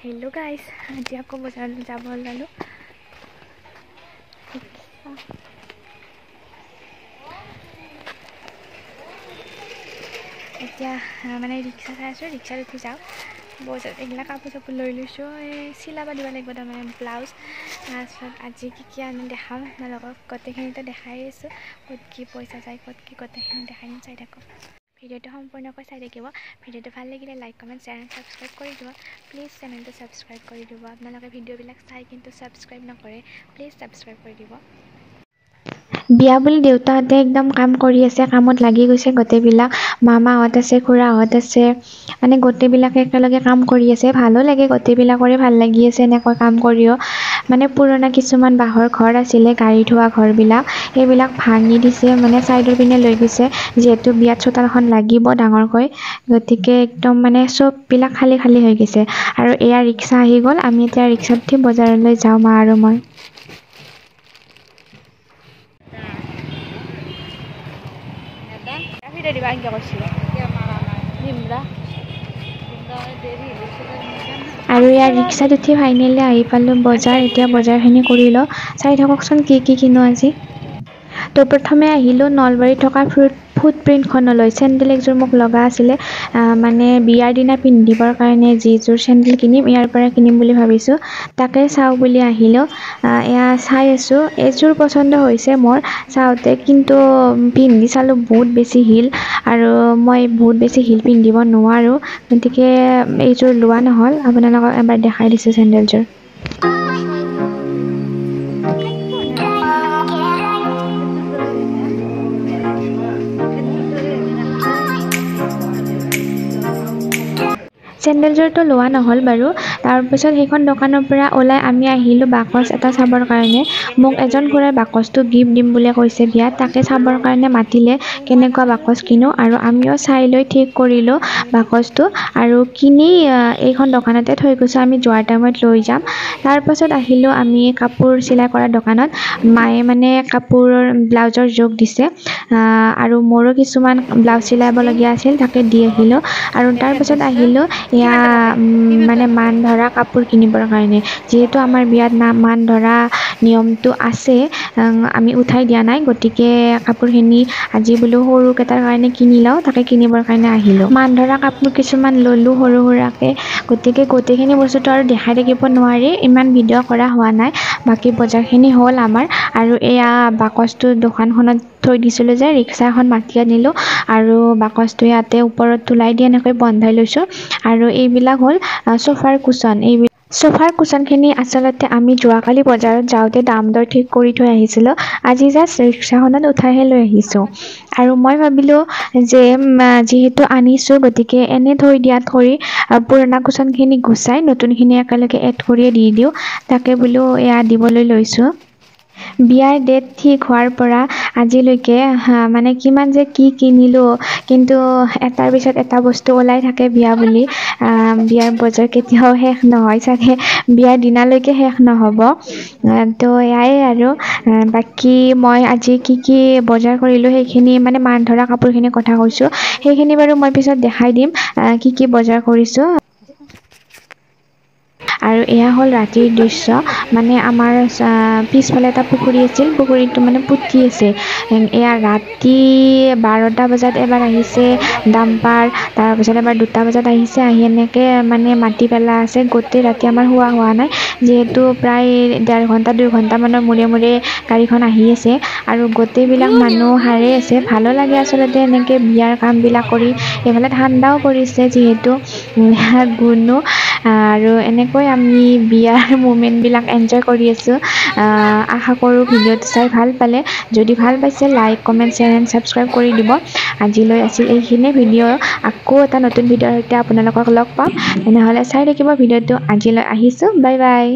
hello guys आज आपको बजार যাব ওলালো এতিয়া মানে ৰিক্সা চাই আছোঁ ৰিক্সাত উঠি যাওঁ বজাৰ এইবিলাক কাপোৰ চাপোৰ লৈ লৈছোঁ চিলাব দিব লাগিব তাৰমানে ব্লাউজ তাৰপিছত আজি কি আনো দেখাম আপোনালোকক গোটেইখিনিতো দেখাই আছোঁ ক'ত কি পইচা যায় ক'ত কি গোটেইখিনি দেখাই দিম চাই থাকক ভিডিঅ'টো সম্পূৰ্ণকৈ চাই থাকিব ভিডিঅ'টো ভাল লাগিলে like comment share and subscribe কৰি দিব প্লিজ চেনেলটো ছাবস্ক্ৰাইব কৰি দিব আপোনালোকে ভিডিঅ'বিলাক চাই কিন্তু ছাবস্ক্ৰাইব নকৰে প্লিজ ছাবস্ক্ৰাইব কৰি দিব বিয়া বুলি দেউতাহঁতে একদম কাম কৰি আছে কামত লাগি গৈছে গোটেইবিলাক মামাহঁত আছে খুৰাহঁত আছে মানে গোটেইবিলাকে একেলগে কাম কৰি আছে ভালো লাগে গোটেইবিলাকৰে ভাল লাগি আছে এনেকৈ কাম কৰিও মানে পুৰণা কিছুমান বাঁহৰ ঘৰ আছিলে গাড়ী থোৱা ঘৰবিলাক সেইবিলাক ভাঙি দিছে মানে চাইডৰ পিনে লৈ গৈছে যিহেতু বিয়াত চোতালখন লাগিব ডাঙৰকৈ গতিকে একদম মানে চববিলাক খালী খালী হৈ গৈছে আৰু এয়া ৰিক্সা আহি গ'ল আমি এতিয়া ৰিক্সাত উঠি বজাৰলৈ যাওঁ মা আৰু মই আৰু ইয়াৰ ৰিক্সাত উঠি ফাইনেলি আহি পালোঁ বজাৰ এতিয়া বজাৰখিনি কৰি লওঁ চাই থাককচোন কি কিনো আজি তো প্ৰথমে আহিলোঁ নলবাৰীত থকা ফুটপ্ৰিণ্টখনলৈ চেণ্ডেল একযোৰ মোক লগা আছিলে মানে বিয়াৰ দিনা পিন্ধিবৰ কাৰণে যিযোৰ চেণ্ডেল কিনিম ইয়াৰ পৰা কিনিম বুলি ভাবিছোঁ তাকে চাওঁ বুলি আহিলোঁ এয়া চাই আছোঁ এযোৰ পচন্দ হৈছে মোৰ চাওঁতে কিন্তু পিন্ধি চালোঁ বহুত বেছি হিল আৰু মই বহুত বেছি হিল পিন্ধিব নোৱাৰোঁ গতিকে এইযোৰ লোৱা নহ'ল আপোনালোকক এবাৰ দেখাই দিছোঁ চেণ্ডেলযোৰ চেণ্ডেলযোৰটো লোৱা নহ'ল বাৰু তাৰপিছত সেইখন দোকানৰ পৰা ওলাই আমি আহিলোঁ বাকচ এটা চাবৰ কাৰণে মোক এজন খুৰাই বাকচটো গিফ্ট দিম বুলি কৈছে বিয়াত তাকে চাবৰ কাৰণে মাতিলে কেনেকুৱা বাকচ কিনো আৰু আমিও চাই লৈ ঠিক কৰিলোঁ বাকচটো আৰু কিনি এইখন দোকানতে থৈ গৈছোঁ আমি যোৱাৰ টাইমত লৈ যাম তাৰপাছত আহিলোঁ আমি কাপোৰ চিলাই কৰা দোকানত মায়ে মানে কাপোৰৰ ব্লাউজৰ জোখ দিছে আৰু মোৰো কিছুমান ব্লাউজ চিলাবলগীয়া আছিল তাকে দি আহিলোঁ আৰু তাৰপাছত আহিলোঁ এয়া মানে মান ধৰা কাপোৰ কিনিবৰ কাৰণে যিহেতু আমাৰ বিয়াত মান ধৰা নিয়মটো আছে আমি উঠাই দিয়া নাই গতিকে কাপোৰখিনি আজি বোলো সৰুকেইটাৰ কাৰণে কিনি লওঁ তাকে কিনিবৰ কাৰণে আহিলোঁ মান ধৰা কাপোৰ কিছুমান ল'লোঁ সৰু সুৰাকৈ গতিকে গোটেইখিনি বস্তুটো আৰু দেখাই থাকিব নোৱাৰি ইমান ভিডিঅ' কৰা হোৱা নাই বাকী বজাৰখিনি হ'ল আমাৰ আৰু এয়া বাকচটো দোকানখনত থৈ দিছিলোঁ যে ৰিক্সা এখন মাতি আনিলোঁ আৰু বাকচটো ইয়াতে ওপৰত তোলাই দি এনেকৈ বন্ধাই লৈছোঁ আৰু এইবিলাক হ'ল চোফাৰ কুশ্বন চোফাৰ কুশ্বনখিনি আচলতে আমি যোৱাকালি বজাৰত যাওঁতে দাম দৰ ঠিক কৰি থৈ আহিছিলোঁ আজি জাষ্ট ৰিক্সাখনত উঠাইহে লৈ আহিছোঁ আৰু মই ভাবিলোঁ যে যিহেতু আনিছোঁ গতিকে এনে থৈ দিয়াত কৰি পুৰণা কুশ্বনখিনি গুচাই নতুনখিনি একেলগে এড কৰিয়ে দি দিওঁ তাকে বোলো এয়া দিবলৈ লৈছোঁ বিয়াৰ ডেট ঠিক হোৱাৰ পৰা আজিলৈকে মানে কিমান যে কি কিনিলোঁ কিন্তু এটাৰ পিছত এটা বস্তু ওলাই থাকে বিয়া বুলি বিয়াৰ বজাৰ কেতিয়াও শেষ নহয় চাগে বিয়াৰ দিনালৈকে শেষ নহ'ব তো এয়াই আৰু বাকী মই আজি কি বজাৰ কৰিলোঁ সেইখিনি মানে মান ধৰা কাপোৰখিনি কথা কৈছোঁ সেইখিনি বাৰু মই পিছত দেখাই দিম কি বজাৰ কৰিছোঁ আৰু এয়া হ'ল ৰাতিৰ দৃশ্য মানে আমাৰ পিছফালে এটা পুখুৰী আছিল পুখুৰীটো মানে পুতি আছে এয়া ৰাতি 12টা বজাত এবাৰ আহিছে ডাম্পাৰ তাৰপিছত এবাৰ 2টা বজাত আহিছে আহি এনেকৈ মানে মাটি পেলাই আছে গোটেই ৰাতি আমাৰ হোৱা নাই যিহেতু প্ৰায় 1.5 ঘণ্টা 2 ঘণ্টামানৰ মূৰে গাড়ীখন আহি আছে আৰু গোটেইবিলাক মানুহ হাৰে আছে ভালো লাগে আচলতে এনেকৈ বিয়াৰ কামবিলাক কৰি এইফালে ঠাণ্ডাও পৰিছে যিহেতু গুণো আৰু এনেকৈ আমি বিয়াৰ মুমেণ্টবিলাক এনজয় কৰি আছোঁ আশা কৰোঁ ভিডিঅ'টো চাই ভাল পালে যদি ভাল পাইছে like comment share and subscribe কৰি দিব আজিলৈ আছিল এইখিনিয়ে ভিডিঅ' আকৌ এটা নতুন ভিডিঅ'ৰ সৈতে আপোনালোকক লগ পাম তেনেহ'লে চাই থাকিব ভিডিঅ'টো আজিলৈ আহিছোঁ বাই বাই